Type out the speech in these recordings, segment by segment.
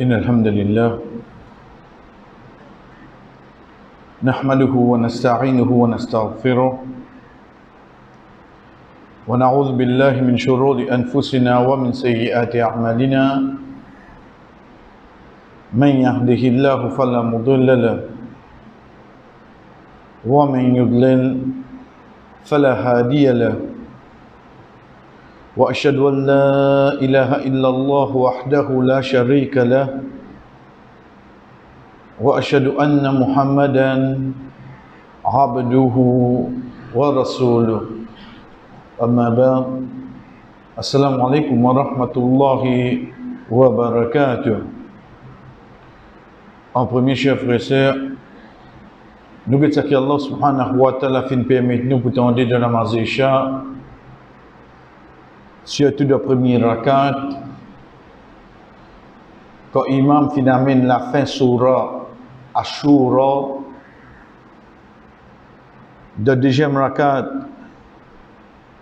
إن الحمد لله نحمده ونستعينه ونستغفره ونعوذ بالله من شرور أنفسنا ومن سيئات أعمالنا من يهده الله فلا مضل له ومن يضلل فلا هادي له وأشهد أن لا إله إلا الله وحده لا شريك له وأشهد أن محمدا عبده ورسوله أما بعد السلام عليكم ورحمة الله وبركاته. En premier, chers frères et sœurs, nous bénissons Allah subhanahu wa ta'ala fin permettre nous pour tendre de namaz Isha, surtout le premier rakat, quand Imam finalement la fin surah Ashura, le deuxième rakat,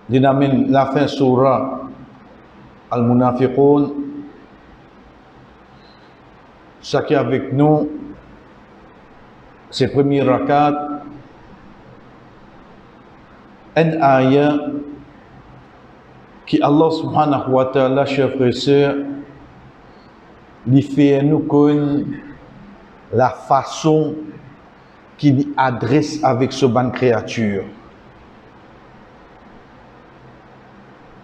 il amène la fin surah Al-Munafiqun. Ce qui est avec nous, c'est le premier rakat, un ayah qui Allah subhanahu wa ta'ala, chers frères et sœurs, lui fait nous connaître la façon qu'il adresse avec ce bonne créature.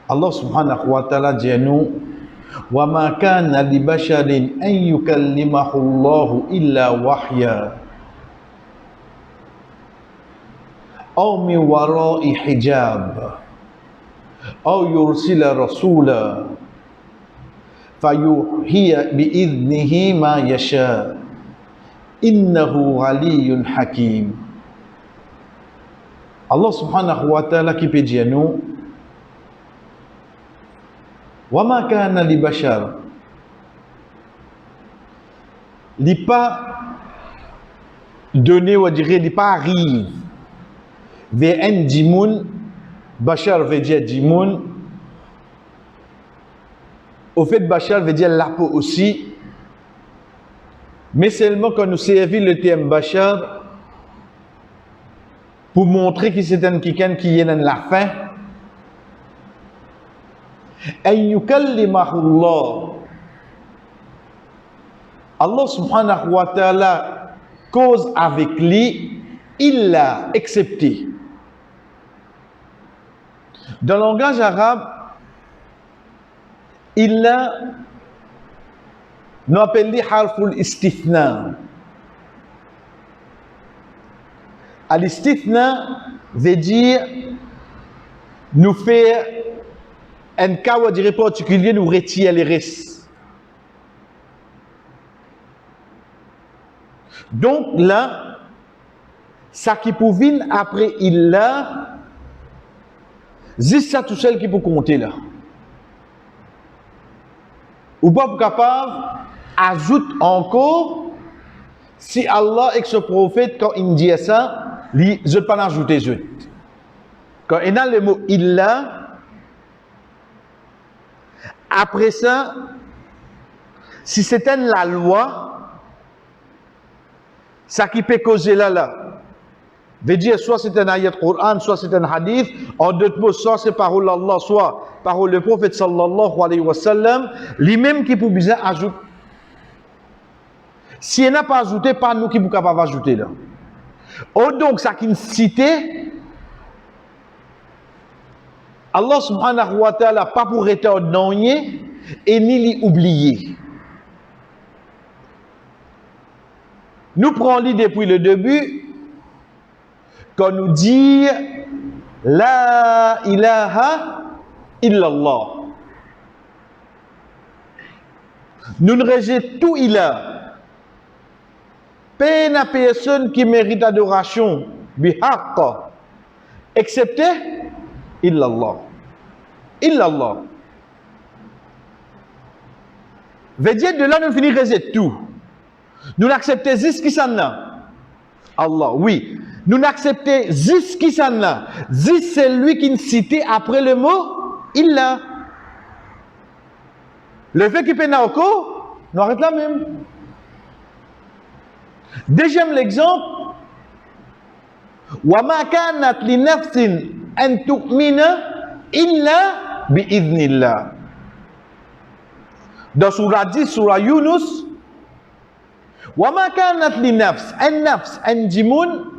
Allah subhanahu wa ta'ala dit à nous: wa ma kana li basharin an yukallimahu Allah illa wahya aw min wara'i hijab أو يرسل رسولا فيوحي بإذنه ما يشاء إنه علي حكيم. Allah subhanahu wa ta'ala qui peut dire nous وَمَا كَانَ لِبَشَرٍ, il n'est pas donné, on dirait, il n'est pas arrive vers un dimoun. Bachar veut dire dimoun. Au fait, Bachar veut dire la peau aussi. Mais seulement quand nous servons le terme Bachar pour montrer que c'est un quelqu'un qui est dans la fin. En yukallimahu Allah. Allah subhanahu wa ta'ala cause avec lui, il l'a accepté. Dans le langage arabe, il a, nous appelons harful istithna. Al-istithna veut dire nous faire un cas où dirait particulier, nous retirer les restes. Donc là, ça qui pouvait après il l'a, juste ça tout seul qui peut compter là. Ou pas capable, ajoute encore, si Allah et ce prophète, quand il dit ça, il ne peut pas ajouter je. Quand il a le mot illa, après ça, si c'était la loi, ça qui peut causer là. Veut dire soit c'est un ayat Coran, soit c'est un hadith, en d'autres mots, soit c'est parole d'Allah, soit parole du prophète sallallahu alayhi wa sallam, lui-même qui peut bien ajouter. Si il n'a pas ajouté, pas nous qui pouvons capable ajouter là. Oh donc, ça qui cité, Allah subhanahu wa ta'ala pas pour étonner et ni l'oublier. Nous prenons l'idée depuis le début, quand nous dit La ilaha illallah. Nous ne rejetons tout ilah. Peine à personne qui mérite adoration, bihaq, excepté illallah. Illallah. Veut dire de là nous finissons rejeter tout. Nous l'acceptons jusqu'à ça là. Allah, oui. Nous n'acceptons jusqu'à ça là. C'est lui qui nous cite après le mot illa. Le fait qu'il peut encore, Nous arrêtons là même. Deuxième l'exemple. وَمَا كَانَتْ لِنَفْسٍ أَن تُؤْمِنَ إِلَّا بِإِذْنِ اللَّهِ. Dans surah 10, surah Yunus, وَمَا كَانَتْ لِنَفْسٍ النَّفْسِ أَن جِمُونَ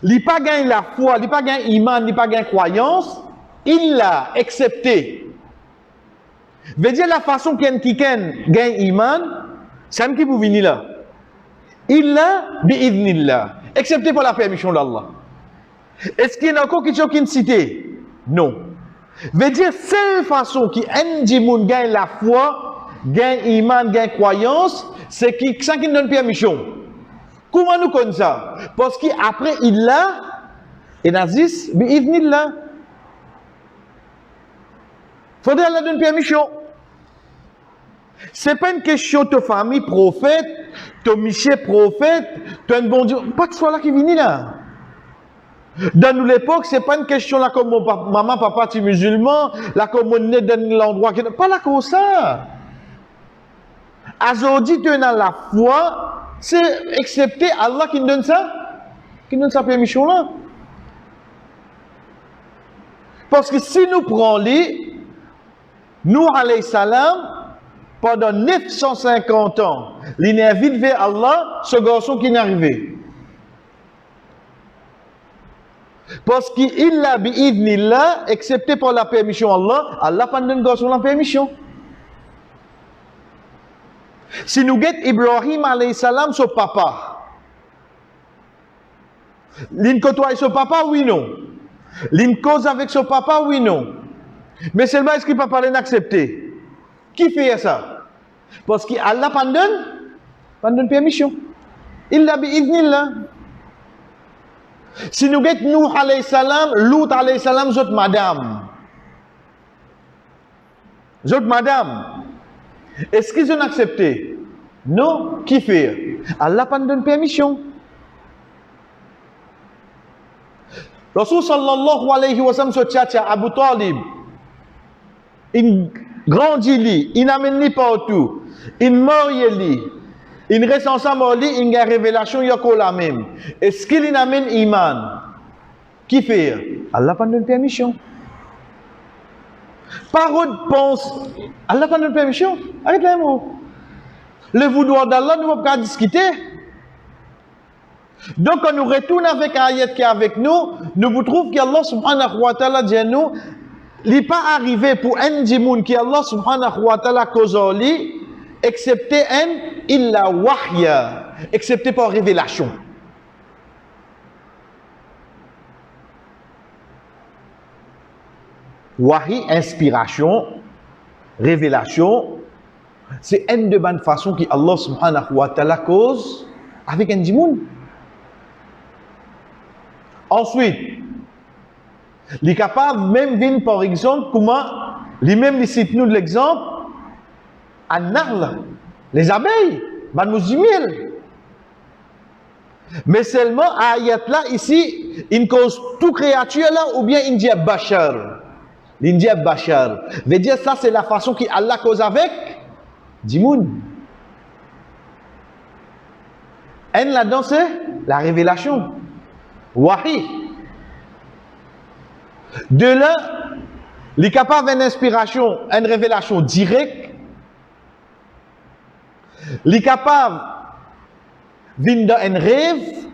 li pas gagne la foi, li pas gagne iman, li pas gagne croyance, il l'a accepté. Veut dire la façon qui gagne iman, c'est un qui vous venir là. Il l'a bi'idnillah, accepté par la permission d'Allah. Est-ce qu'il y a encore quelque chose qui est cité? Non. Veut dire seule façon qui gagne la foi, gagne iman, gagne croyance, c'est qui ça qui donne permission. Comment nous connaissons ça? Parce qu'après il l'a, et nazis, bi'idnillah. Faudrait Allah donner permission. C'est pas une question de famille prophète, de Michel prophète, de un bon Dieu. Pas que ce soit là qui vient là. Dans nous l'époque, c'est pas une question là comme mon papa, maman, papa, tu es musulman, là comme on est dans l'endroit qui. Pas là comme ça. Aujourd'hui, tu es dans la foi. C'est accepter Allah qui nous donne ça, qui nous donne sa permission là. Parce que si nous prenons les, nous alayhi salam, pendant 950 ans, il est vite vers Allah, ce garçon qui n'est arrivé. Parce qu'il l'a bi'idnillah, accepté par la permission Allah, Allah pas donne garçon la permission. Si nous guettons Ibrahim alayhi salam, son papa, l'in côtoie son papa, oui, non. L'in cause avec son papa, oui, non. Mais seulement est-ce qu'il ne peut pas l'accepter? Qui fait ça? Parce qu'Allah pas donne permission. Il l'a bi'idnillah. Si nous guettons Nuh alayhi salam, Lut alayhi salam, zot madame. Zot madame. Est-ce qu'ils ont accepté? Non. Qui fait? Allah pas donne permission. Rasul sallallahu alayhi wa sallam se tchatcha Abu Talib. Il grandit, il amène partout. Il marie, il reste ensemble, il a une révélation, il y a la même. Est-ce qu'il amène iman? Qui fait? Allah pas donne permission. Parole pense, Allah pas donne permission. Arrête là, moi. Le vouloir d'Allah, nous ne pouvons pas discuter. Donc, quand nous retournons avec l'ayat qui est avec nous, nous vous trouvons qu'Allah subhanahu wa ta'ala dit à nous, il n'est pas arrivé pour un djimoun qui Allah subhanahu wa ta'ala cause lui, excepté un illa wahya, excepté par révélation. Wahi, inspiration, révélation, c'est une de bonnes façons que Allah subhanahu wa ta'ala cause avec un djimoun. Ensuite, il est capable même de venir par exemple, comment, lui-même il cite nous l'exemple, An-Nahl, les abeilles, Banmouzimil. Mais seulement, ayat là, ici, il cause toute créature là, ou bien il dit Bachar. Il dit Bachar. Veut dire ça, c'est la façon qu'Allah cause avec Dimoun. Et là-dedans, c'est la révélation. Wahi. De là, il est capable d'une inspiration, une révélation directe. Il est capable d'une rêve.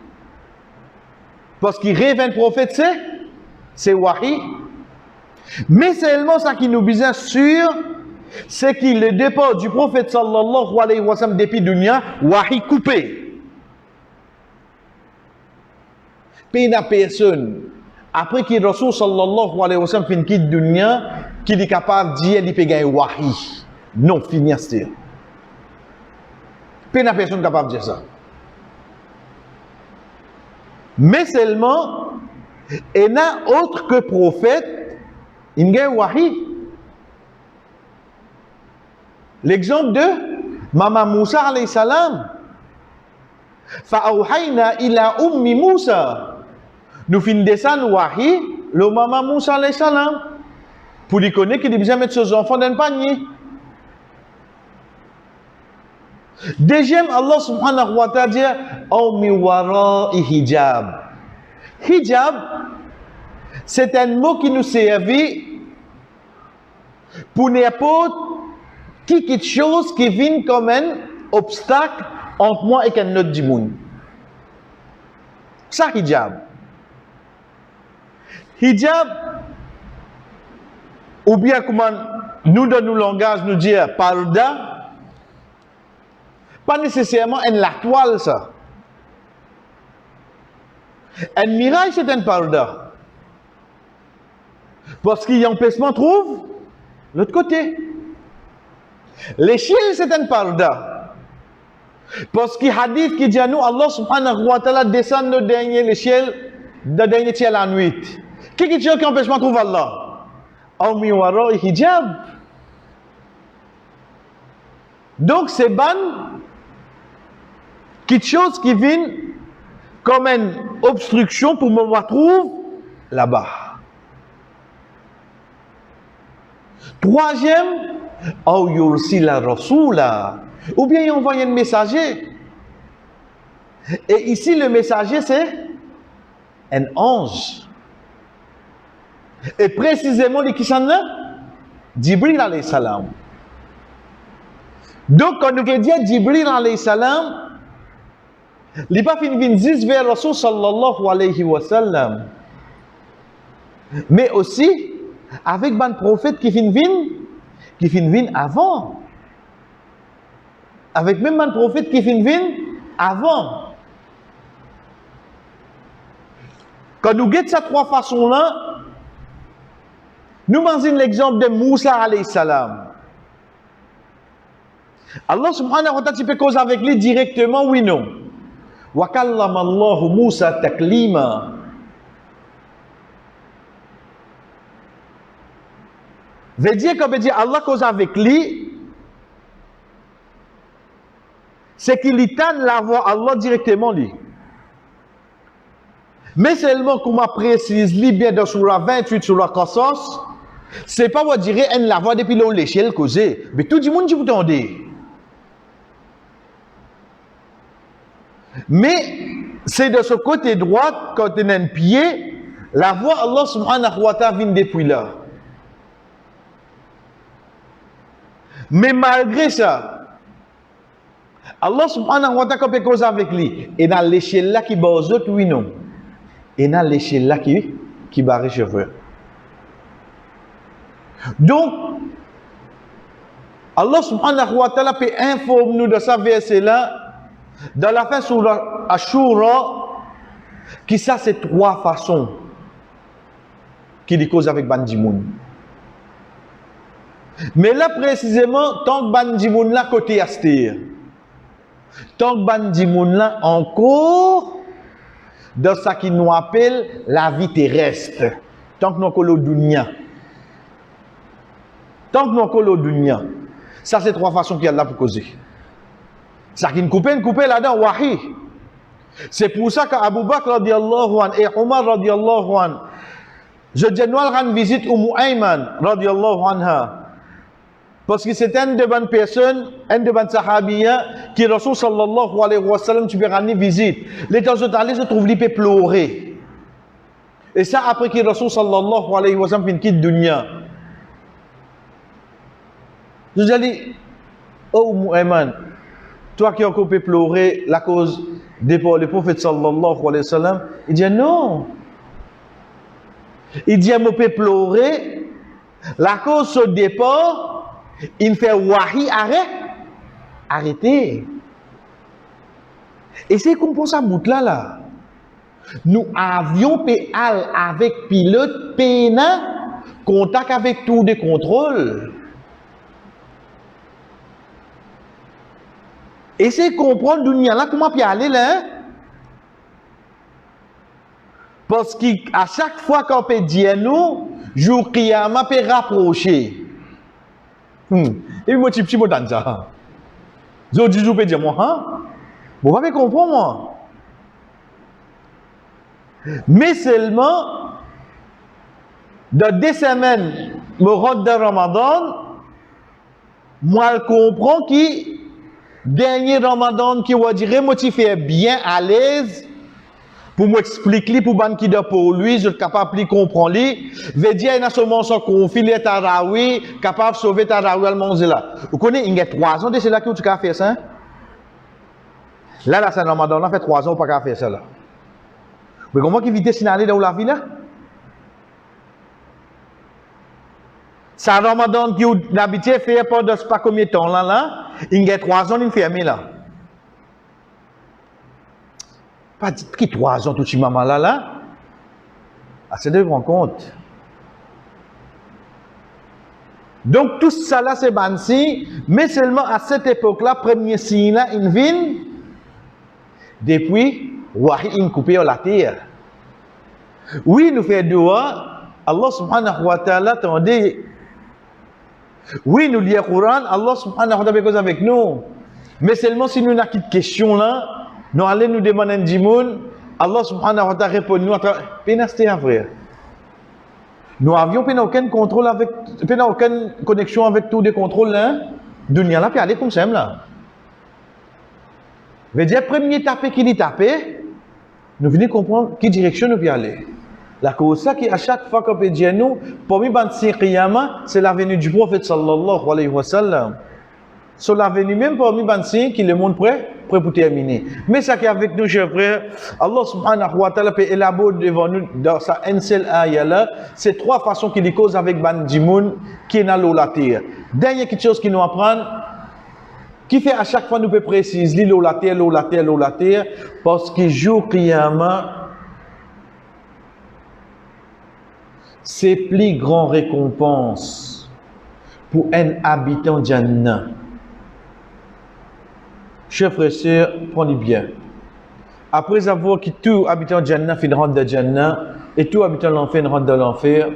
Parce qu'il rêve un prophète, c'est Wahi. Mais seulement ça qui nous besoin sûr, c'est qu'il le départ du prophète sallallahu alayhi wa sallam depuis dunya, Wahi coupé. Puis la personne, après qu'il Rasul sallallahu alayhi wa sallam fin quitte dunya, qu'il est capable de dire, il peut gagner Wahi. Non, finir c'est. Puis la personne capable de dire ça. Mais seulement, il n'y a autre que prophète, il y a Wahi. L'exemple de Maman Moussa alayhi salam. Fa'awhayna ila ummi Moussa. Nous finissons descendre Wahi, le Maman Moussa alayhi salam. Pour lui connaître qu'il a besoin de mettre ses enfants dans le panier. Deuxième, Allah subhanahu wa ta'ala dit Aw mi wara'i hijab. Hijab, c'est un mot qui nous servit pour n'importe qui quelque chose qui vient comme un obstacle entre moi et un autre du monde. Ça, hijab. Hijab, ou bien comment nous dans nos langages nous dire parda, pas nécessairement la toile ça. Un mirail c'est un parda. Parce qu'il y a un empêchement trouve l'autre côté. L'échelle c'est un parda. Parce qu'il y a hadith qui dit à nous, Allah subhanahu wa ta'ala descend de dernier l'échelle, de dernier ciel la nuit. Qu'est-ce qui empêchement trouve Allah? Aw mi wara'i hijab. Donc c'est quelque chose qui vient comme une obstruction pour me retrouver là-bas. Troisième, aw yursila rasula. Ou bien il envoie un messager. Et ici le messager c'est un ange. Et précisément, qui s'en là? Jibril alayhi salam. Donc, quand nous voulons dire Jibril alayhi salam, il n'est pas fini de dire vers Rasul sallallahu alayhi wa sallam. Mais aussi, avec un prophète qui finit avant. Avec même un prophète qui finit avant. Quand nous guettons ces trois façons-là, nous menons l'exemple de Moussa alayhi salam. Allah subhanahu wa ta'ala, tu peux causer avec lui directement, oui, non. Wa kallama Allahu Moussa taklima. Veut dire qu'on peut dire Allah cause avec lui, c'est qu'il y tente la voix Allah directement lui. Mais seulement qu'on m'a précise lui bien dans Surah 28 sur la Qasas, c'est pas vous dire elle la voix depuis l'échelle causée, mais tout le monde dit vous entendez. Mais c'est de ce côté droit, quand on a un pied, la voix Allah subhanahu wa ta'ala vient depuis là. Mais malgré ça, Allah subhanahu wa ta'ala peut causer avec lui. Et dans l'échelle là qui bat aux autres, oui non. Et dans l'échelle là qui barre les cheveux. Donc, Allah subhanahu wa ta'ala peut informer nous de ce verset là dans la fin sur Ashura qui ça c'est trois façons qui les cause avec Bandimoun. Mais là précisément, tant que Bandimoun là côté Astir, tant que Bandimoun là encore dans ce qui nous appelle la vie terrestre, tant que nous avons le dunya. Tant que nous avons le dunya. Ça c'est trois façons qu'il y a là pour causer. Ça qui nous coupe là-dedans, wahi. C'est pour ça qu'Abu Bakr radiallahu anhu et Omar radiallahu anhu, je dis nous allons visite Ayman radiallahu anha. Parce que c'est une de bonnes personnes, une de bonnes sahabiya, qui Rasul sallallahu alayhi wa sallam, tu peux rendre visite. Les temps où se trouve, il peut pleurer. Et ça, après que Rasul sallallahu alayhi wa sallam fin quitte dunya. Je dis, oh Mu'ayman, toi qui as encore pu pleurer la cause des prophètes sallallahu alayhi wa sallam, il dit non. Il dit, je peux pleurer la cause au départ. Il fait wahi arrêtez. Et c'est comme pour ça bout là. Nous avions PAL avec pilote PNA contact avec tout des contrôles. Et c'est comprendre dunia là comment puis aller là. Parce qu'à chaque fois qu'on peut dire nous, jour Qiyamah peut rapprocher. Et puis moi petit mot dans ça. Je dis je peux dire moi hein. Vous pas comprendre moi. Mais seulement dans 2 semaines me rentre dans Ramadan, moi je comprends qui Dernier Ramadan qui va dire motivé bien à l'aise pour m'expliquer pour ban qui pour lui, je suis capable de comprendre lui. Veut dire il a seulement son conflit Tarawi, capable de sauver Tarawi al là. Vous connaissez il y a 3 ans de c'est là que tu as fait ça. Là c'est Ramadan, là fait 3 ans pas qu'à faire ça là. Mais comment qu'il vite signaler dans la vie là? Ça Ramadan qui d'habitude fait pendant pas combien de temps là, il y a 3 ans il fermé là. Pas dit que 3 ans tout ce maman là. Ah, c'est de rendre compte. Donc tout ça là c'est bansi, mais seulement à cette époque là, premier signe là, il vient depuis wahi in coupé la terre. Oui, nous fait dua, Allah subhanahu wa ta'ala tendait. Oui, nous lisons le Coran, Allah subhanahu wa ta'ala fait cause avec nous. Mais seulement si nous n'avons qu'une question là, nous allons nous demander un dimoun, Allah subhanahu wa ta'ala répond nous à travers. Pénasté à frère. Nous avions aucun contrôle avec, aucune connexion avec tous les contrôles là. Dunia là, puis aller comme ça là. Veut dire, premier tapé qui dit tapé, nous venons comprendre quelle direction nous pouvons aller. La cause ça qui à chaque fois qu'on peut dire nous, pour nous, c'est la venue du prophète sallallahu alayhi wa sallam. C'est la venue même pour nous, qui le monde prêt pour terminer. Mais ça qui est avec nous, chers frères, Allah subhanahu wa ta'ala peut élaborer devant nous dans sa seule ayah là, c'est 3 façons qu'il cause avec ban dimoun qui est dans l'eau la terre. Dernière quelque chose qui nous apprend, qui fait à chaque fois nous peut préciser l'eau la terre, l'eau la terre, l'eau la terre, parce que jour qiyamah, c'est plus grand récompense pour un habitant Jannah. Chers frères et sœurs, prenez bien. Après avoir que tout habitant Jannah fait rentre de Jannah et tout habitant l'enfer rentre de l'enfer,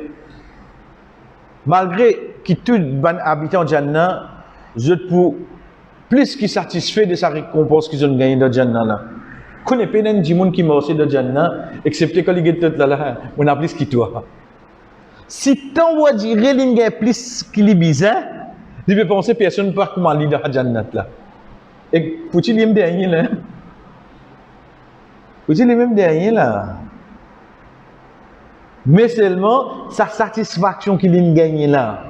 malgré que tout habitant Jannah, je pour plus qui satisfait de sa récompense qu'ils ont gagné de Jannah là. Connais pas un djimoun qui m'a aussi de Jannah, excepté quand il est tout là, on a plus qui toi. Si tant on dire qu'il y a plus qui est bizarre, il peut penser personne ne peut pas comment lire dans Jannah là. Et pour-il y même dernier là? Pour-il y même dernier là? Mais seulement sa satisfaction qu'il a gagné là.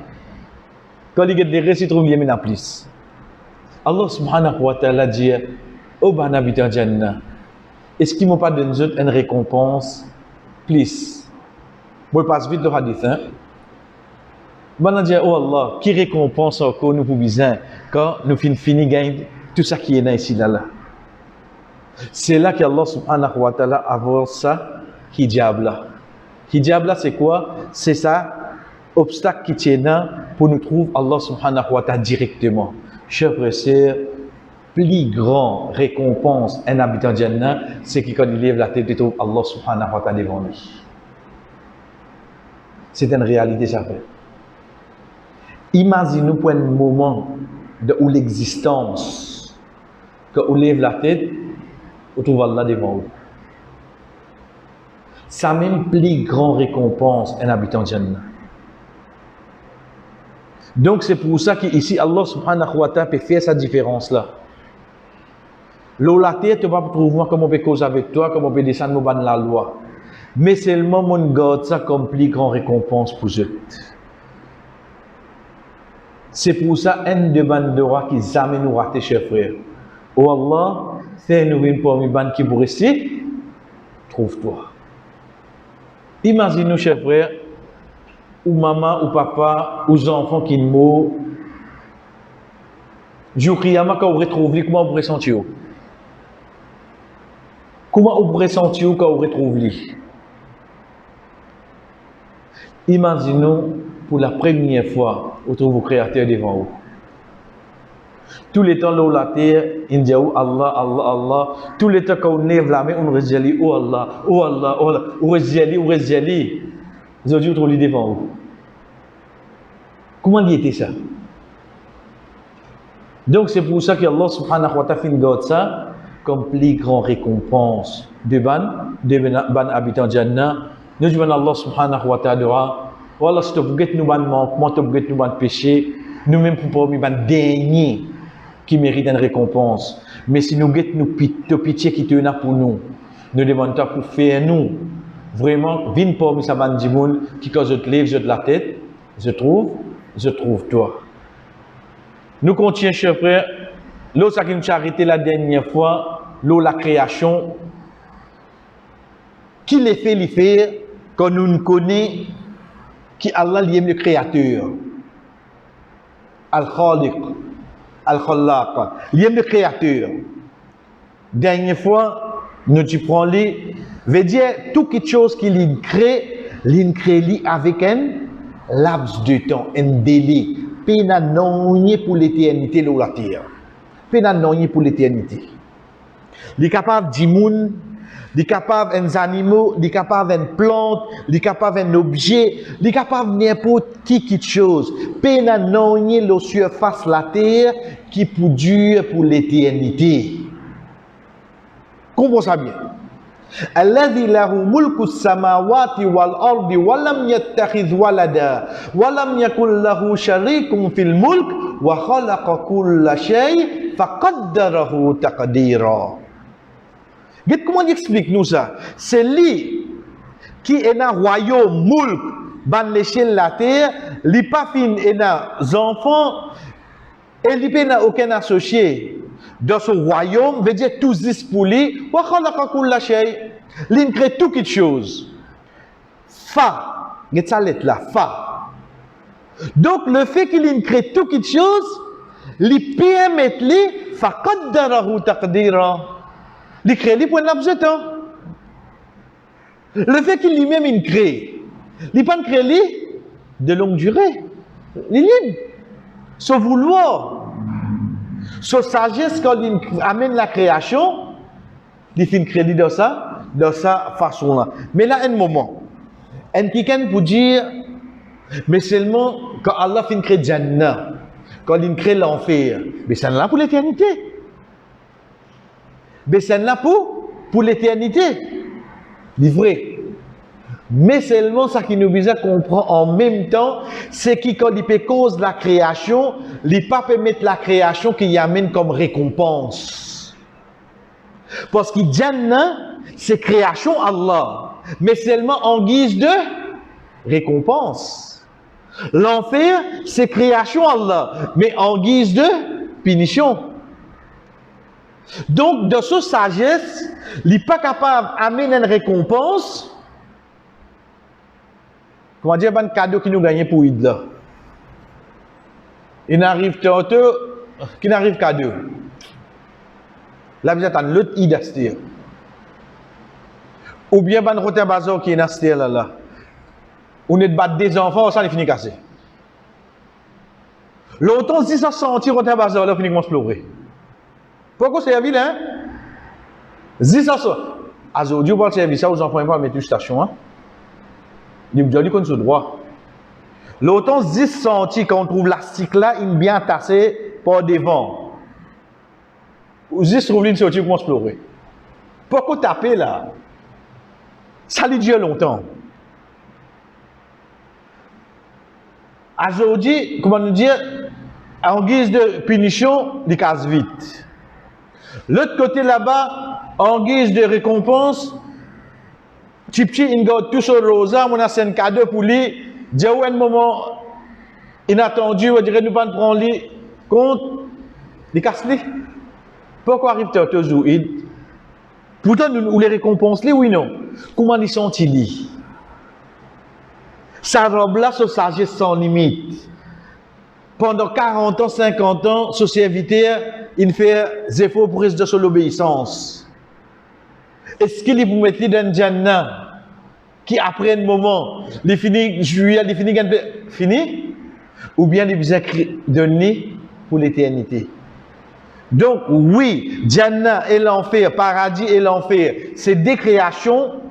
Quand il y a des récits, il trouve bien en plus. Allah subhanahu wa ta'ala dit, oh ben habitant Jannah, est-ce qu'il ne m'a pas donné une récompense? Plus. Moi, je passe vite le hadith. Je dis, oh Allah, qui récompense encore nous pour besoin quand nous finissons gagner tout ça qui est là ici, là. C'est là qu'Allah subhanahu wa ta'ala a ça, hijab là. Hijab là, c'est quoi? C'est ça, obstacle qui tient là pour nous trouver Allah subhanahu wa ta'ala directement. Chers frères et sœurs, plus grand récompense un habitant Jannah, c'est que quand il lève la tête, il trouve Allah subhanahu wa ta'ala devant lui. C'est une réalité, ça fait. Imaginez-nous pour un moment de où l'existence, quand on lève la tête, on trouve Allah devant vous. Ça même plus grand récompense un habitant Jannah. Donc c'est pour ça qu'ici Allah subhanahu wa ta'ala peut faire cette différence là. L'eau la terre, tu vas trouver comment on peut causer avec toi, comment on peut descendre dans la loi. Mais seulement mon garde ça comme plus grand récompense pour eux. C'est pour ça un de ban de roi qui jamais nous raté, chers frères. Oh Allah, fais-nous une parmi ban qui pour rester, trouve-toi. Imaginez-nous, chers frères, ou maman, ou papa, ou enfants qui mourent. Jour Kiyama, quand vous retrouvez, comment vous ressentez? Comment vous ressentez quand vous retrouvez? Imaginez-nous pour la première fois, vous trouvez vos créateurs devant vous. Tous les temps, là, la terre, il dit Allah, Allah, Allah. Tous les temps, quand on lève la main, on reste oh Allah, oh Allah, oh Allah. On reste jali. Aujourd'hui, vous trouvez devant vous. Comment il était ça? Donc, c'est pour ça que Allah subhanahu wa ta'ala garde ça comme plus grande récompense de ban habitants Jannah. Nous disons Allah subhanahu wa ta'ala, voilà, si tu veux nous ban manquement, tu veux nous ban péché, nous-mêmes pour pas ban dernier qui mérite une récompense. Mais si nous guettons nous pitié qui te là pour nous, nous demandons pour faire nous, vraiment, viens pas me savoir du monde qui quand je te lève, je de la tête, je trouve toi. Nous continuons, chers frères, l'autre qui nous a arrêté la dernière fois, la création, qui les fait, quand nous ne connaissons qui Allah est le créateur. Al-Khaliq, Al-Khallaq, il est le créateur. Dernière fois, nous tu prends les, veut dire tout quelque chose qu'il crée avec un laps de temps, un délai. Pena non pour l'éternité de la terre. Pena non pour l'éternité. Il est capable de monde, il est capable des animaux, il est capable d'une plante, il est capable d'un objet, il est capable de n'importe qui chose. Pena non la surface de la terre qui peut durer pour l'éternité. Comprenez ça bien. الذي له ملك السماوات والأرض ولم يتخذ ولدا ولم يكن له شريك في الملك وخلق كل شيء فقدره تقديرا. Comment il explique nous ça? C'est lui qui est un royaume mulk dans l'échelle de la terre, il pas fin et un enfant et il n'a aucun associé. Dans ce royaume, veut dire tout existe pour lui. Il crée tout quelque chose. Fa. Il y a lettre là. Fa. Donc, le fait qu'il crée tout quelque chose, il permet lui, fa qaddarahu taqdira. Il crée lui pour un laps de temps. Le fait qu'il lui-même il crée, il pas crée lui de longue durée. Il est libre. Sans vouloir. Sa sagesse, quand il amène la création, il fait un crédit de sa façon-là. Mais là, un moment, un quelqu'un peut dire, mais seulement quand Allah fait créer Jannah, quand il crée l'enfer, mais c'est là pour l'éternité. Mais c'est là pour l'éternité. C'est vrai. Mais seulement ça qui nous besoin comprendre en même temps, c'est que quand il peut cause la création, il ne peut pas permettre la création qui y amène comme récompense. Parce que Jannah, c'est création Allah, mais seulement en guise de récompense. L'enfer, c'est création Allah, mais en guise de punition. Donc, de sa sagesse, il n'est pas capable d'amener une récompense. Comment dire, un cadeau qui nous gagne pour Id là. Il n'arrive tantôt, qui n'arrive cadeau. Là, vous êtes en l'autre Id astir. Ou bien, ban rotin bazar qui est astir là. On est de battre des enfants, ça, il finit cassé. Longtemps, si ça sentit rotin bazar là, il finit commence à pleurer. Pourquoi c'est la ville, hein? Si ça sort. Aujourd'hui, on va servir ça aux enfants, ils vont mettre une station, hein? Il me dit qu'on se droit. L'automne 10 cm quand on trouve l'astique là, il est bien tassé par devant. Ou 10 trouve une sortie pour explorer. Pourquoi taper là? Ça lui dure longtemps. Aujourd'hui, comment nous dire, en guise de punition, il casse vite. L'autre côté là-bas, en guise de récompense, Tipchi, il garde tout ce rosa, on a un cadeau pour lui. J'ai eu un moment inattendu, on dirait nous pas prendre lui compte, il casse lui. Pourquoi arrive-t-il toujours? Pourtant, nous les récompenses, oui, non. Comment ils sont-ils? Sa robe là, sa sagesse sans limite. Pendant 40 ans, 50 ans, ce serviteur, il fait des efforts pour rester de son obéissance. Est-ce qu'il vous mettre dans le Jannah qui après un moment, il finit juillet, il finit fini, ou bien il vous a donné pour l'éternité. Donc oui, Jannah et l'enfer, paradis et l'enfer, c'est des créations,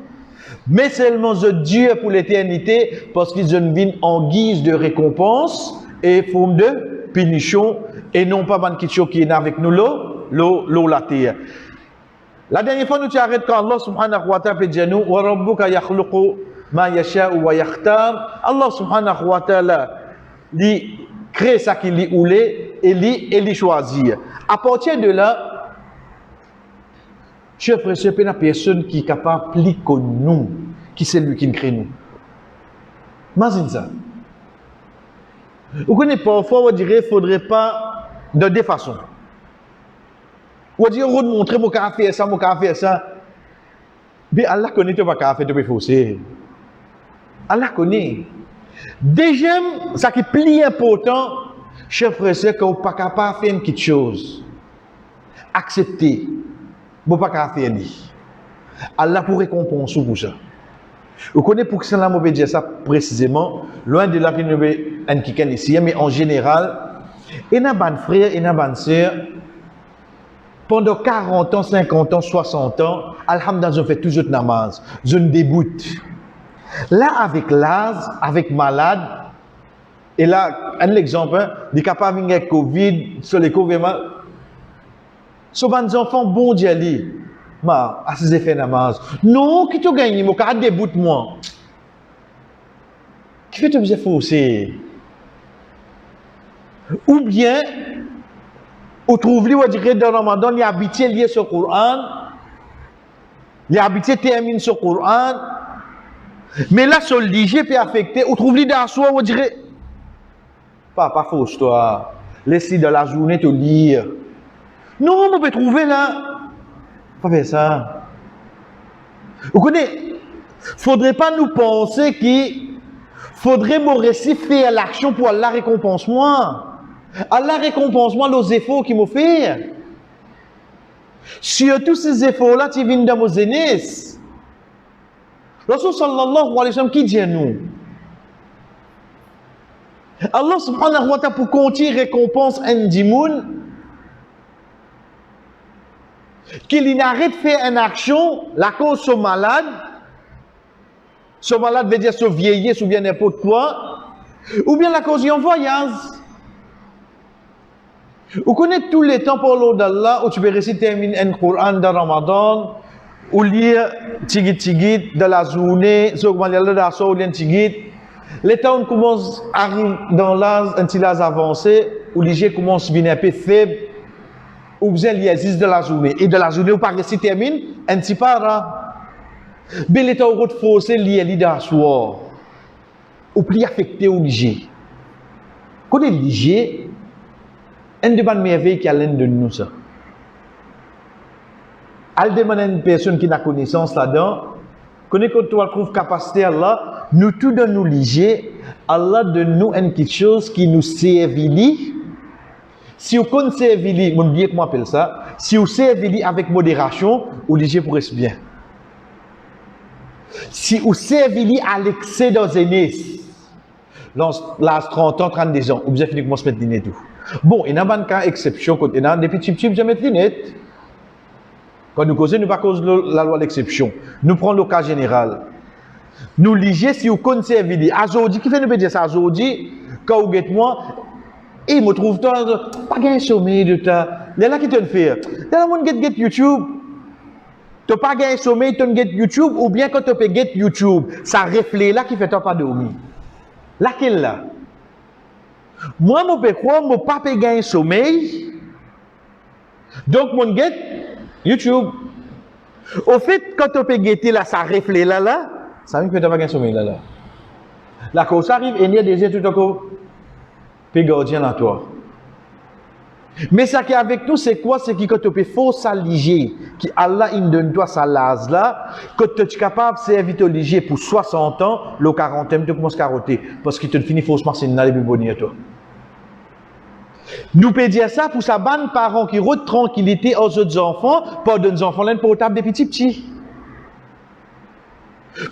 mais seulement de Dieu pour l'éternité, parce qu'ils viennent en guise de récompense et forme de punition, et non pas ban kitcho qui est avec nous l'eau la terre. La dernière fois, nous t'arrêtons quand Allah subhanahu wa ta'ala dit nous, wa rabbuka yakhluqu ma yasha'u wa yakhtar. Allah subhanahu wa ta'ala, il crée ça qu'il lui voulait et il choisit. À partir de là, chers frères, c'est une personne qui est capable de plus que nous, qui c'est lui qui crée nous. Imagine ça. Vous connaissez parfois, on dirait, il ne faudrait pas de deux façons. On dirait, on va montrer, mon faire ça, mon faire ça. Mais Allah connaît, tu ne vas pas faire, tu peux forcer. Allah connaît. Deuxième, ça qui est plus important, chers frères, c'est qu'on n'est pas capable de faire quelque chose. Accepter. On ne peut pas faire ça. Allah pour récompenser pour ça. Vous connaissez pour que cela m'a dire ça précisément, loin de là qu'il ne veut un qui ici, mais en général, il y a des frères, il y a des sœurs, pendant 40 ans, 50 ans, 60 ans, alhamdoulilah, ils ont fait toujours de namaz, ils ont déboute. Là, avec l'âge, avec malade, et là, un exemple, des capables de Covid, sur les Covid, ce sont des enfants bons d'y ma, à ces effets namaz. Non, qui te gagne, mon cas déboute moi. Qui fait te faisait forcer? Ou bien, on trouve lui, on dirait dans Ramadan, il est habitué lié sur le Coran, il est habitué termine sur le Coran, mais là, sur le ligé peut affecter, on trouve lui dans la soirée, on dirait, pas fausse toi, laisse-lui dans la journée te lire. Non, on peut trouver là. Pas faire ça. Vous connaissez, il ne faudrait pas nous penser qu'il faudrait mon récit faire l'action pour Allah récompense moi. Allah récompense moi les efforts qu'il m'a fait. Sur tous ces efforts-là, tu viens de mon zénith. Rasul sallallahu alayhi wa sallam qui dit à nous? Allah subhanahu wa ta'ala pour continuer récompense un dimoun, qu'il arrête de faire une action, la cause sont malade. Ce malade veut dire se vieillir ou bien n'importe quoi, ou bien la cause est en voyage. Vous connaissez tous les temps pour l'eau d'Allah où tu peux réciter un Coran dans Ramadan, ou lire tigit dans la journée, ce qu'on dit là, ou lire tigit. Les temps où on commence à arriver dans l'âge, un petit âge avancé, où les gens commencent à devenir un peu faibles, ou bien l'exercice de la journée. Et de la journée, où par ici termine, un petit para. Mais l'état où on force lié dans le soir, ou plus affecté au léger. Quand on est léger, une des bonnes merveilles qui a l'un de nous ça. Elle demande à une personne qui n'a connaissance là-dedans, quand on trouve capacité à Allah, nous tout de nous léger, Allah donne nous quelque chose qui nous servilit. Si vous connaissez servili, mon Dieu comment appelle ça, si vous servili avec modération, vous léger pour rester bien. Si vous servili à l'excès dans zénith, l'âge 30 ans, 32 ans, vous avez fini de se mettre des lunettes tout. Bon, il y a un cas exception, quand il y a des petits petits, vous mettre des lunettes. Quand nous causons, nous ne pas cause la loi d'exception. Nous prenons le cas général. Nous liger si vous connaissez servili. Aujourd'hui, qui fait nous dire ça aujourd'hui, quand vous êtes moi, et il me trouve pas un sommeil de ta. Il y a là qui te le fait. Il y a là qui get YouTube. Tu n'as pas gagné sommeil, tu get YouTube, ou bien quand tu peux get YouTube, ça reflète là qui fait toi pas dormir. Laquelle là? Moi, je peux croire, je ne peux pas gagner sommeil. Donc, mon get YouTube. Au fait, quand tu peux guetter là, ça reflète là, ça veut dire que tu n'as pas gagné sommeil là. La cause arrive, et il y a des études encore. Puis gardien à toi. Mais ça qui est avec nous, c'est quoi? C'est que tu peux faire ça léger, que Allah il donne toi ça l'âge là, que tu es capable de servir ton léger pour 60 ans, le 40e, tu commences à carotter, parce que tu te finis faussement, c'est une année plus bonne à toi. Nous pouvons dire ça pour sa bonne parents qui rendent tranquillité aux autres enfants, pas de nos enfants là, portable des petits.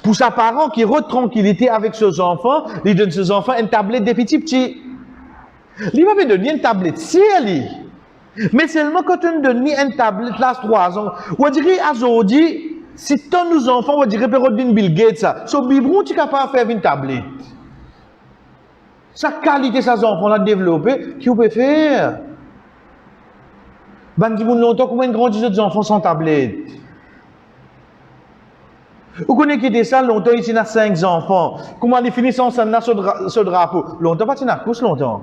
Pour sa parents qui rendent tranquillité avec ses enfants, ils donnent ses enfants une tablette des petits. Il va me donner une tablette, si elle. Mais seulement quand on donne une tablette, là, 3 ans, on dirait à Zodi, si tant nos enfants, on dirait peut une Bill Gates, ça. So, biberon, tu es capable de faire une tablette. Sa qualité, ces enfants-là développés, qui peut faire? Ben, dis-moi longtemps, comment ils grandissent des enfants sans tablette? Vous connaissez qui ça longtemps, ici, il y a 5 enfants. Comment ils finissent ensemble ce drapeau? Longtemps, pas, il y a longtemps.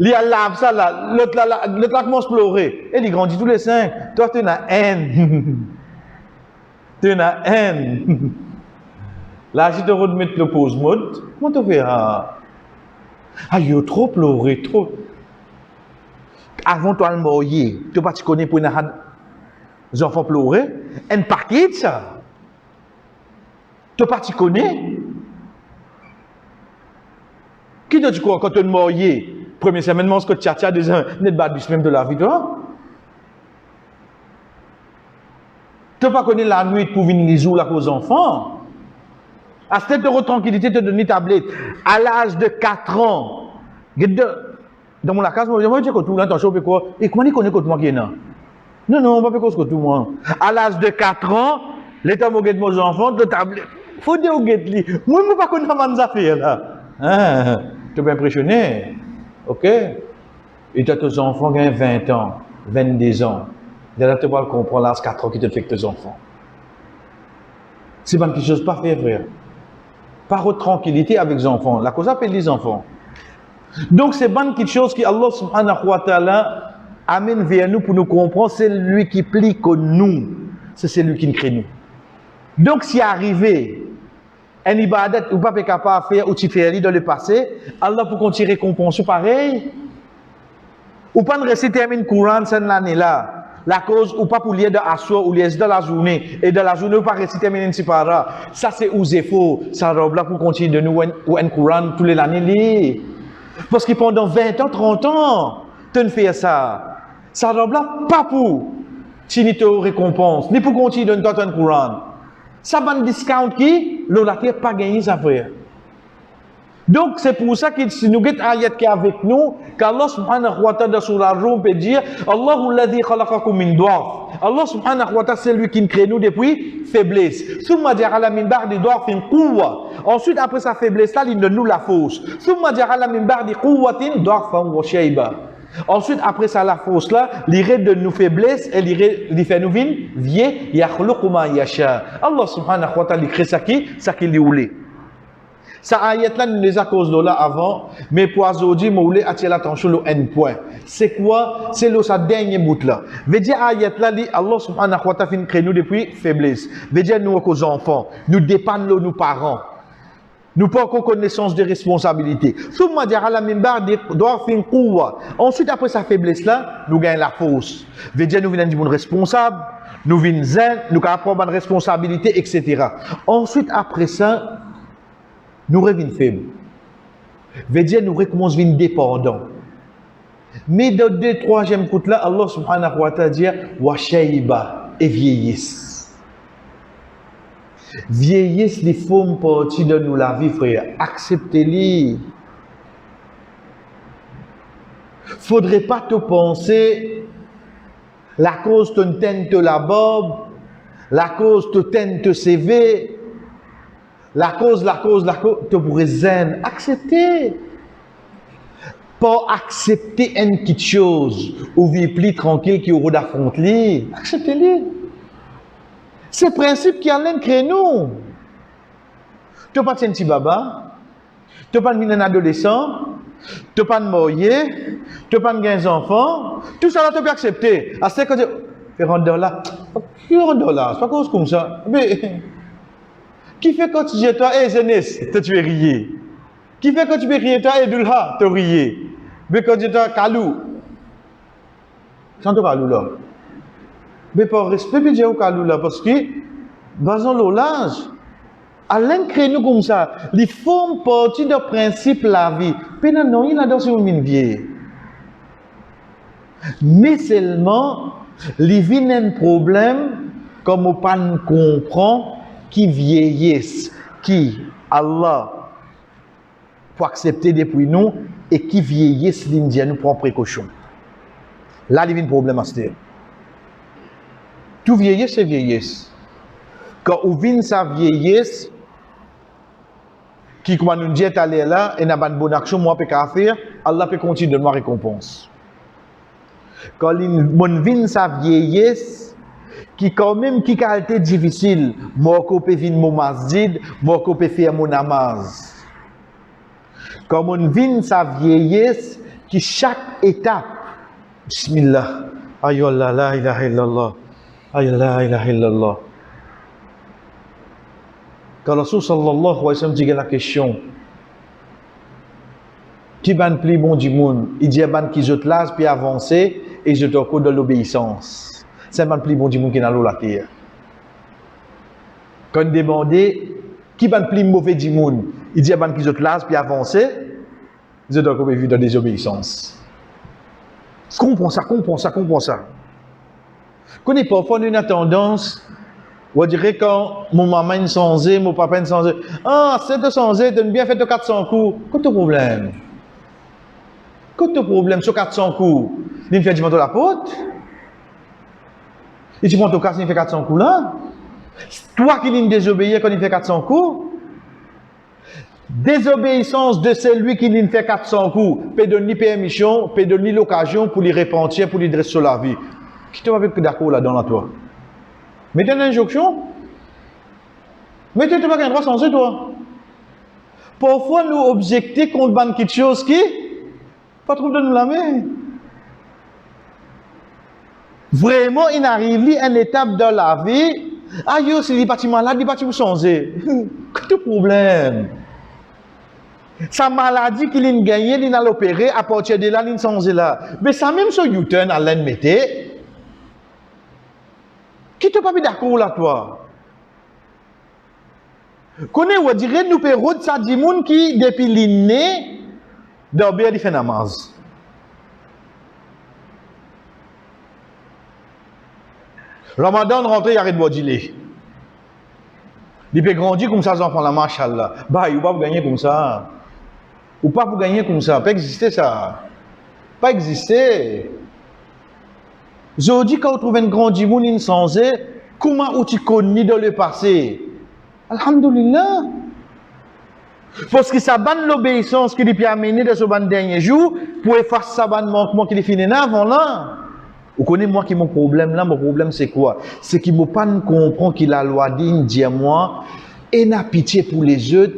Il y a lave ça là, l'autre là commence à pleurer. Et il grandit tous les 5. Toi, tu as haine. Tu as haine. Là, si tu remets le pause mode, comment tu fais? Ah, il a trop pleuré, trop. Avant toi, le mouiller, tu pas connais pour les enfants pleurer. Un paquet de ça. Tu pas connais. Qui te dit quoi quand tu es mouillé? Première semaine, ce que tu as des net badus même de la vie, toi. Tu ne pas connais la nuit pour venir les jours là aux enfants. À cette heure de tranquillité, te donner tablette. À l'âge de 4 ans, dans mon case, je me dis que tout le temps, je quoi? Et comment il connaît que moi qui est là? Non, non, on va pas faire que tout moi. À l'âge de 4 ans, l'état de mes enfants, de tablette. Faut dire au guette li. Moi, je ne pas connaître comment affaires là. Hein? Tu es impressionné? Ok? Et tu as tes enfants qui ont 20 ans, 22 ans. Là, tu vas comprendre l'âge 4 ans qui te fait que tes enfants. C'est pas quelque chose pas faire, frère. Par haute tranquillité avec les enfants. La cause appelle les enfants. Donc, c'est pas quelque chose que Allah subhanahu wa ta'ala amène vers nous pour nous comprendre. C'est lui qui plie que nous. C'est celui qui nous crée nous. Donc, si arrivé, un ibadat ou pas capable de faire ou tu fais dans le passé, Allah pour qu'on tire récompense pareil. Ou pas de rester terminer le Coran cette année-là. La cause ou pas pour lier de assoir ou lier dans la journée. Et dans la journée ou pas rester terminer une sipara. Ça c'est où c'est faux. Ça robe là pour continuer de nous ou un Coran tous les années. Parce que pendant 20 ans, 30 ans, tu ne fais ça. Ça robe là pas pour ni te récompense, ni pour continuer de nous donner un Coran. Ça va un discount qui, l'on n'a pas gagné ça frère. Donc c'est pour ça que si nous avons ayat qui est avec nous, qu'Allah subhanahu wa ta'ala sur la Rum peut dire Allahu alladhi khalaqakum min du'af. Allah subhanahu wa ta'ala c'est lui qui nous crée nous depuis faiblesse. Summa ja'ala min ba'di du'afin quwwa. Ensuite après sa faiblesse là, il donne nous la force. Summa ja'ala min ba'di quwwatin du'afan wa shayba. Ensuite après ça la force là, il de nous faiblesse et il fait nous vin vieux yakhluqu ma yasha. Allah subhanahu wa ta'ala crée ça qui lui voulait. Ça ayat là nous les a cause là avant, mais pour aujourd'hui moi voulais attirer l'attention le un point. C'est quoi? C'est le sa dernier bout là. Veut dire ayat là dit Allah subhanahu wa ta'ala crée nous depuis faiblesse. Veut dire nous aux enfants, nous dépendons nos parents. Nous pas encore connaissance de responsabilité. Ensuite après sa faiblesse là, nous gagnons la force. Veut dire nous venons du monde responsable, nous venons zen, nous avons prendre une responsabilité, etc. Ensuite après ça, nous revenons faibles. Veut dire nous recommençons à être dépendants. Mais dans le troisième coup là, Allah subhanahu wa ta'ala dit wa shayba et vieillisse. Vieillisse les formes partie de nous la vie, frère. Acceptez-les. Faudrait pas te penser la cause te tente la bob, la cause te tente CV. La cause, te pourrait zen. Acceptez. Pas accepter une petite chose ou vivre plus tranquille qui aura d'affronter. Acceptez-les. C'est le principe qui a créé nous. Tu n'as pas de petit baba, tu n'as pas de un adolescent, tu n'as pas de marié, tu n'as pas de enfants. Tout ça, là, tu peux accepter. À ce que tu fais $1, $1, c'est pas cause comme ça. Mais, qui fait quand tu dis toi, hé, jeunesse, tu es rier. Qui fait quand tu veux rier toi, hé, Dulha, tu es rier. Mais quand tu dis toi, Kalou, chante Kalou là. Mais par respect, je dis au Kalou là, parce que, basant l'âge, à l'un nous comme ça, ils font partie du principe de la vie. Mais non, il a dans une mine vieille. Mais seulement, il vient un problème, comme on ne comprend, qui vieillissent, qui Allah pour accepter depuis nous et qui vieillissent l'Indien nous prend précaution. Là, il y a un problème à ce dire. Tout vieillisse, c'est vieillisse. Quand on vient sa vieillisse, qui, comme nous dit, est allé là, et n'a pas de bonne action, moi, peut faire, Allah peut continuer de me récompense. Quand on vient sa vieillisse, qui quand même qui qualité difficile, moi ko pe vin mon masjid, moi ko pe faire mon namaz. Comme on vient sa vieillesse, qui chaque étape, Bismillah, aïe Allah, la ilaha illallah, aïe la ilaha illallah. Quand Rasul sallallahu alayhi wa sallam dit la question, qui ban pli bon du monde, il dit ban qui je te lasse puis avancer et je te cours de l'obéissance. C'est ban pli bon du monde qui n'a la terre. Quand il demandait qui ban pli mauvais du monde, il dit ban qui je te lasse puis avancer, je te cours de la désobéissance. Comprends ça. Connais parfois une tendance, on dirait quand mon maman est changé, mon papa est changé. Ah, c'est de changer, de bien faire de 400 coups. Qu'est-ce le problème? Qu'est-ce le problème sur 400 coups? Il fait du manteau la pote. Et tu prends ton cas, il fait 400 coups là. Toi qui viens désobéir quand il fait 400 coups. Désobéissance de celui qui lui fait 400 coups, peut donner permission, peut donner l'occasion pour lui repentir, pour lui dresser sur la vie. Qui te va avec d'accord là-dedans là, toi? Mettez une injonction. Mettez pas qu'un droit sans toi. Parfois, nous objecter contre quelque chose qui pas trop de nous la main. Vraiment, il arrive à une étape dans la vie. Ah yo, si il est parti malade, il est parti pour changer. Quel problème? Sa maladie qu'il a gagnée, il a l'opéré, à partir de là, il a changé là. Mais ça même sur U-turn, à l'admettre. Qui te pas d'accord là, toi? Connais, on dirait, nous pérons ça dit moun qui, depuis l'inné, d'obéir, il fait namaz. Ramadan rentré, il arrête de boire du lait. Il peut grandir comme ça, enfants, la machallah. Bah, il va pas gagner comme ça. Ou pas pour gagner comme ça. Pas exister ça. Pas exister. Je dis quand on trouve un grand dimoun insensé, comment tu connais dans le passé? Alhamdulillah. Parce que ça banne l'obéissance qu'il a amené dans ce dernier jour pour effacer ça banne manquement qu'il a fini avant là. Vous connaissez moi qui mon problème là, mon problème c'est quoi? C'est qu'il ne pas comprendre qu'il a la loi digne, dis-moi, et n'a pitié pour les autres,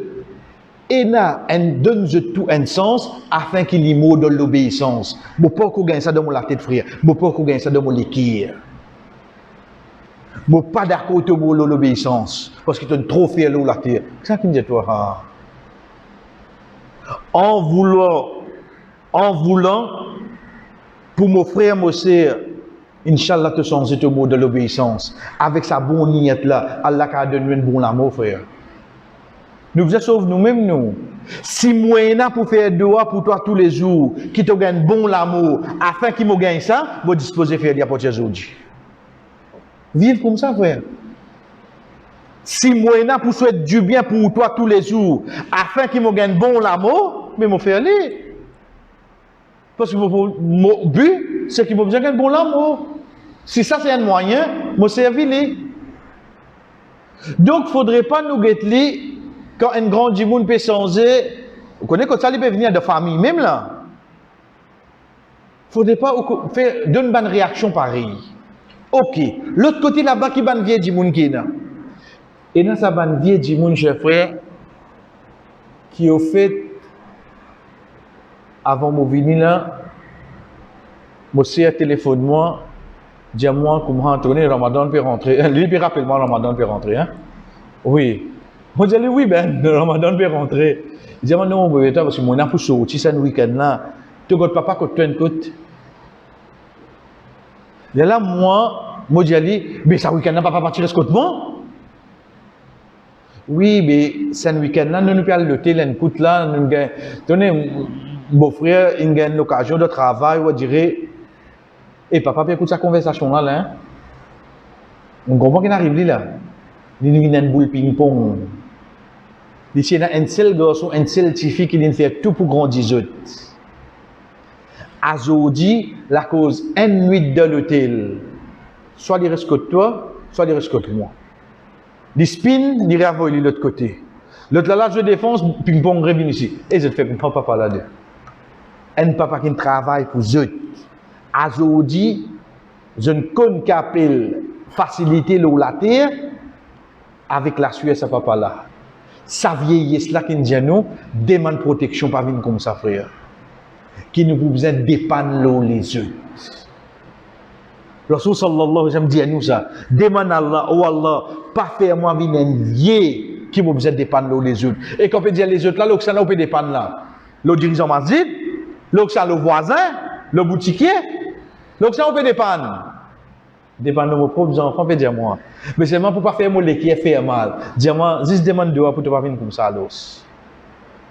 et donne tout un sens afin qu'il y mot dans l'obéissance. Je ne peux pas gagner ça dans la tête frère. Je ne peux pas gagner ça dans mon l'équire. Je ne suis pas d'accord avec l'obéissance. Parce que tu es trop fier de la terre. C'est ça qui me dit toi. En voulant, pour mon frère, mon sœur, Inch'Allah te changer ton mot de l'obéissance. Avec sa bonne niette là, Allah a donné un bon amour, frère. Nous vous sauve nous-mêmes, nous. Si moi, pour faire doigt pour toi tous les jours, qui te gagne bon l'amour, afin qu'il me gagne ça, vous disposez de faire des apôtres aujourd'hui. Vive comme ça, frère. Si moi, pour souhaiter du bien pour toi tous les jours, afin qu'il me gagne bon l'amour, mais me faire aller. Parce que mon but, c'est qu'il me gagne bon l'amour. Si ça, c'est un moyen, me servir. Donc, il ne faudrait pas nous guetter. Quand un grand djimoun peut changer, vous connaissez quand ça peut venir de famille même là. Il ne faudrait pas faire d'une bonne réaction pareille. Ok. L'autre côté là-bas, qui est un vieux djimoun qui est là. Et dans sa ban vieux djimoun, chers frères, qui au fait, avant de venir là, monsieur téléphone moi, dis-moi comment rentrer, Ramadan peut rentrer. Lui, il rappelle-moi, Ramadan peut rentrer. Hein? Oui. On dit, oui, ben, le Ramadan peut rentrer. Il dit, non, on peut parce que mon enfant sorti ce week-end-là. Tu ne papa que tu as une côte. Et là, moi, dis, mais ce week-end-là, papa partir ce moi. Oui, mais ce week-end-là, nous ne pouvons pas le thé, l'écoute là. Tenez, mon frère, il a l'occasion de travail, on dirait, et papa peut écouter sa conversation là. Hein? On comprend qu'il arrive là. Il a une boule ping-pong. Ici, il y a un seul garçon, un seul petit fille qui fait tout pour grandir les autres. Aujourd'hui, la cause, une nuit dans l'hôtel. Soit il reste côté toi, soit il reste côté moi. Il spin, il renvoie de l'autre côté. L'autre là, je défonce, ping-pong revient ici. Et je te fais papa là-dedans. Un papa qui travaille pour eux. Aujourd'hui, je ne connais qu'à faciliter l'eau la terre avec la sueur sa papa là. Sa vieillesse là qui nous dit nous demande protection pas venir comme ça frère. qui nous besoin dépanner les autres. Rasul sallallahu alayhi wa sallam dit à nous ça. Demande à Allah, oh Allah, pas faire moi venir un vieux qui nous besoin dépanner les autres. Et quand on peut dire les autres là, l'autre ça on peut dépanner là. Le dirigeant masjid, l'autre ça le voisin, le boutiquier, l'autre ça on peut dépanner. Dépendre de mes propres enfants, peut dire moi. Mais seulement pour pas faire mal qui est fait mal. Dire moi, juste demande de pour te pas venir comme ça l'os.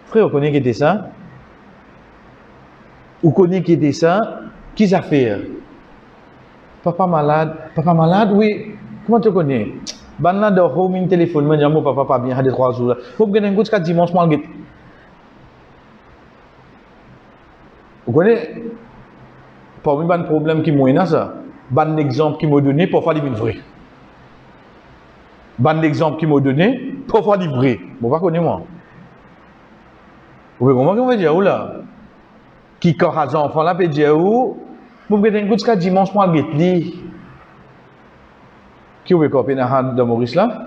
Frère, vous connaissez qui était ça? Vous connaissez qui était ça? Qui ça fait? Papa malade, oui. Comment tu connais? Ben là, de home in téléphone, moi, mon papa pas bien, il y a 3 jours. Faut que vous jusqu'à dimanche, moi, vous connaissez? Parmi les problèmes qui m'ont ça. Ban exemple qui m'a donné, parfois il est vrai. Ban exemple qui m'a donné, parfois il est vrai. Bon, pas connaître moi. Vous voyez comment on va dire là? Qui quand les enfants là peut dire où? Vous pouvez dire jusqu'à dimanche moi le li. Qui vous pouvez connaître dans Maurice là?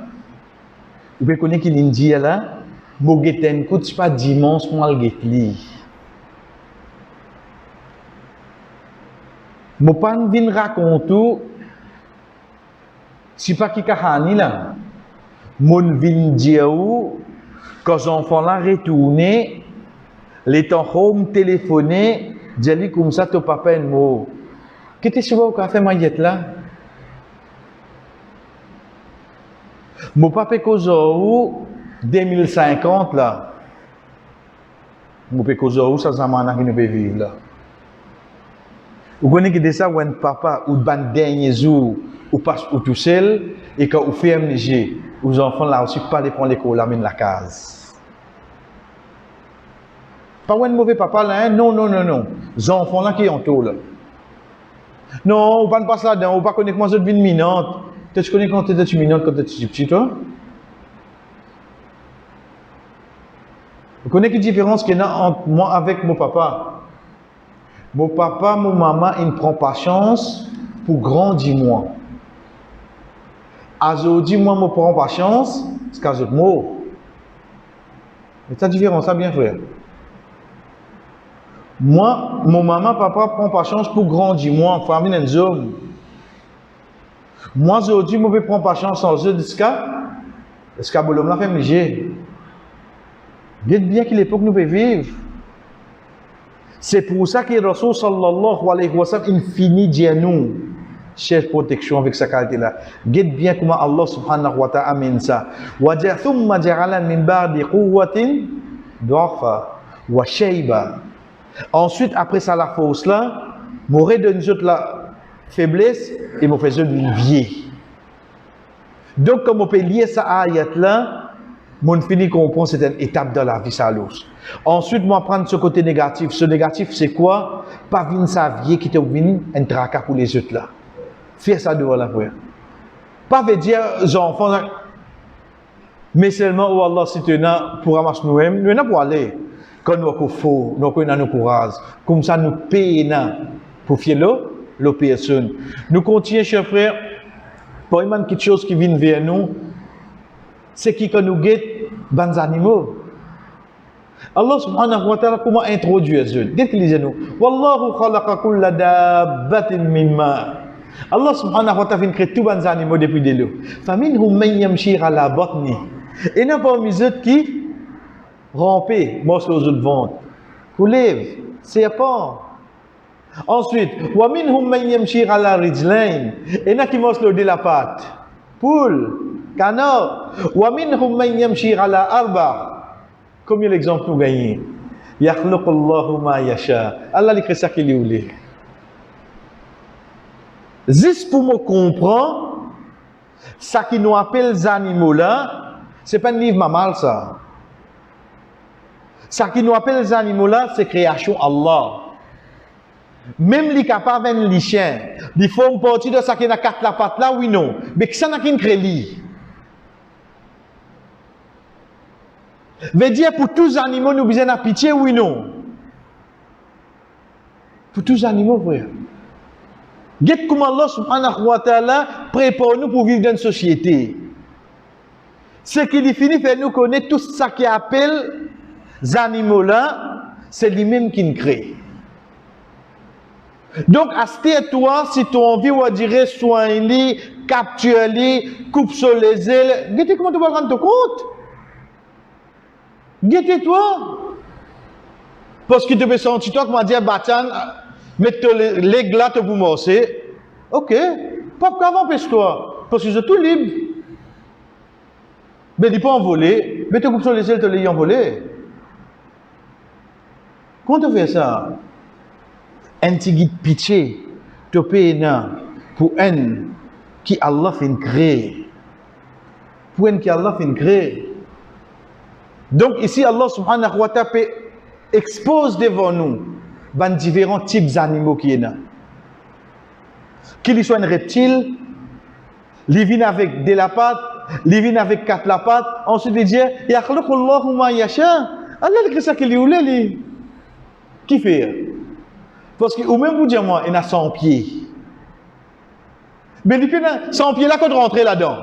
Vous pouvez connaître qui l'Indie là? Vous pouvez dire pas dimanche moi le li. Je ne vais pas venir raconter si pas qui kahani là. Mon vin dire quand les enfants là retourné, les temps home téléphoné, dit comme ça ton papa un mot. Qu'est-ce que tu as fait maillette là? Mon papa cause 2050 là. Mon papa cause ça zamana qui nous peut vivre là. Vous connaissez que ça, quand papa ou ban dernier jour ou passe ou tout seul et quand vous faites un léger, les enfants là aussi pas les prendre l'école, amène la case. Pas un mauvais papa là, hein? Non. Les enfants là qui ont tout là. Non, vous ne passe là-dedans, vous ne connaissez pas comment ça devient minante. Tu connais quand tu es minante quand tu es petit toi? Vous connaissez quelle différence qu'il y a entre moi avec mon papa? Mon papa, mon maman, ils ne prennent pas chance pour grandir moi. Aujourd'hui, moi, je ne prends pas chance, c'est qu'à ce mot. Mais c'est différence, ça bien frère. Moi, mon maman, papa, ne prend pas chance pour grandir moi, famille et hommes. Moi, aujourd'hui, je ne prends pas chance sans eux, est-ce qu'à l'homme là fait léger? Dites bien qu'il est pour que nous pouvons vivre. C'est pour ça que Rasul sallallahu alayhi wa sallam finit dire nous, chef protection avec sa qualité là. Guette bien comment Allah subhanahu wa ta'ala amène ça. Wa thumma ja'ala min ba'di quwwatin du'afa wa shayba. Ensuite après ça la force là, m'aurait donné nous autres la faiblesse et m'aurait fait une vie. Donc comme on peut lier ça ayat là, mon fini comprend c'est une étape dans la vie ça l'os. Ensuite, moi, prendre ce côté négatif. Ce négatif, c'est quoi? Pas venir sa vie qui te vient un tracas pour les autres là. Faire ça devant la frère. Pas veut dire, les enfants, mais seulement, oh Allah, si tu es là pour ramasser nous-mêmes, nous sommes pour aller. Quand nous avons faux, nous avons nos courage. Comme ça, nous payons pour faire le personne. Nous continuons, chers frères, pour une quelque chose qui vient vers nous, c'est qui que nous guette les animaux. Allah subhanahu wa ta'ala comment introduire eux? Qu'est-ce qu'il dit nous? Wallahu khalaqa kulla dabbatin mimma. Allah subhanahu wa ta'ala crée tous les animaux depuis de l'eau. Faminhum man yamshi ala batni. Et n'a pas mis eux qui rampent, morceaux aux autres ventre. Coulève, serpent. Ensuite, wa minhum man yamshi ala rijlain. Et n'a qui morceaux de la patte. Poule, canard. Wa minhum man yamshi ala arba. Combien d'exemples nous gagnons? Yakhluqu Allahu ma yasha. Allah lui crée ça qu'il voulait. Juste pour me comprendre, ça qui nous appelle les animaux là, c'est pas un livre mamal ça. Ça qui nous appelle les animaux là, c'est création Allah. Même les capables de les chiens, ils font partie de ça qui n'a quatre la patte là, oui non. Mais que ça n'a qu'une crée. Veut dire pour tous les animaux, nous besoin de pitié, oui non? Pour tous les animaux, frère. Regardez comment Allah subhanahu wa ta'ala prépare nous pour vivre dans une société. Ce qui finit fait nous connaître tout ça qui appelle les animaux là, c'est lui-même qui nous crée. Donc, à ce toi, si tu as envie, on dirait, soigne-les, capture-les, coupe sur les ailes. Guettez comment tu vas rendre compte? Guettez-toi. Parce que tu peux sentir, toi, comme on dit, Batan, mettre les glas te vous morcer. Ok. Pas qu'avant, pêche-toi. Parce que c'est tout libre. Mais il n'est pas envolé. Mais tu coupes sur les ailes, tu l'as envolé. Comment tu fais ça? Un petit guide pitié, tu payes pour un qui Allah fait créer. Pour un qui Allah fait créer. Donc ici, Allah subhanahu wa ta'ala expose devant nous différents types d'animaux qui sont là. Qu'il soit un reptile, il vient avec des lapates, il vient avec 4 lapates, ensuite il dit yakhluqu Allahu ma yasha. Allah il crée ça qu'il est qui fait? Parce que ou même vous dire moi, il a 100 pieds. Mais depuis 100 pieds là quand rentrer là-dedans.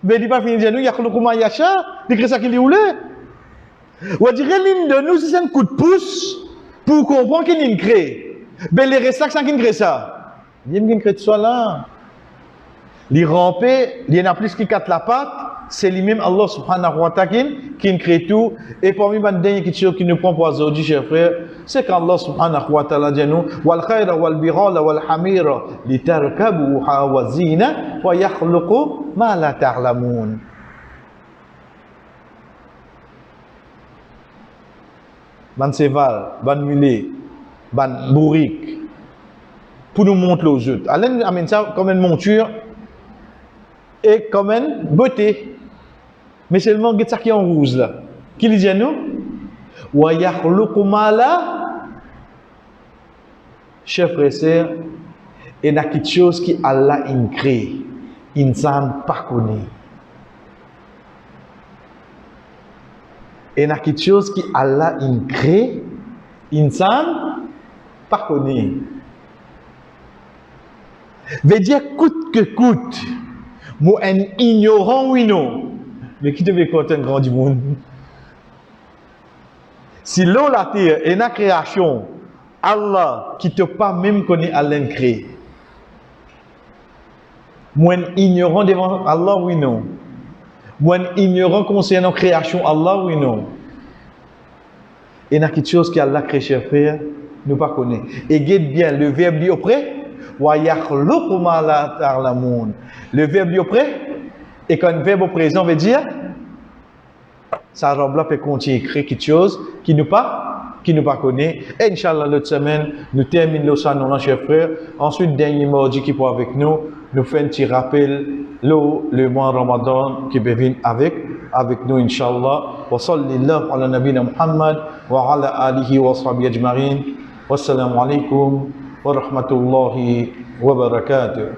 Mais il pas fini de dire nous yakhluqu ma yasha, il crée ça qu'il est. Ou dire l'une de nous c'est un coup de pouce pour comprendre qu'il crée. Mais les restes là qui crée ça. Il y a crée ça là. Les rampés, il y en a plus qui 4 la patte, c'est lui-même Allah subhanahu wa ta'ala qui crée tout. Et parmi les dernières choses qui nous prend pour aujourd'hui, chers frères, c'est qu'Allah subhanahu wa ta'ala dit nous wal khayra wal birala wal hamira litarkabuha wa zina wa yakhluqu ma la ta'lamun. Ban cheval, ban mulet, ban bourrique, pour nous montrer aux autres. Alain amène ça comme une monture et comme une beauté. Mais seulement, regarde ça qui est en rouge là. Qui dit à nous? Wa yakhluqu ma la. Chers frères et sœurs, il y a quelque chose qui Allah a créé. Il ne s'en pas connaît. Il y a quelque chose qui Allah a créé. Il ne s'en pas connaît. Veut dire coûte que coûte. Moi, un ignorant, oui, non. Mais qui devait compter un grand du monde? Si l'eau, la terre, est une création, Allah, qui ne t'a pas même connu Allah créé. Moi, un ignorant devant Allah, oui, non. Moi, un ignorant concernant la création, Allah, oui, non. Il y a quelque chose qu'Allah crée, cher frère, nous ne pas connaître. Et guette bien, le verbe dit auprès. Le verbe dit auprès, et quand le verbe au présent veut dire, ça robe là peut continuer à écrire quelque chose qui nous pas connaît. Et Inch'Allah, l'autre semaine, nous terminons le salon, chers frères. Ensuite, dernier mardi qui pour avec nous fait un petit rappel, le mois Ramadan qui vient avec nous, Inch'Allah. Wa sallallahu ala nabina Muhammad wa ala alihi wa sahbihi ajma'in. Wassalamu alaikum wa rahmatullahi wa barakatuh.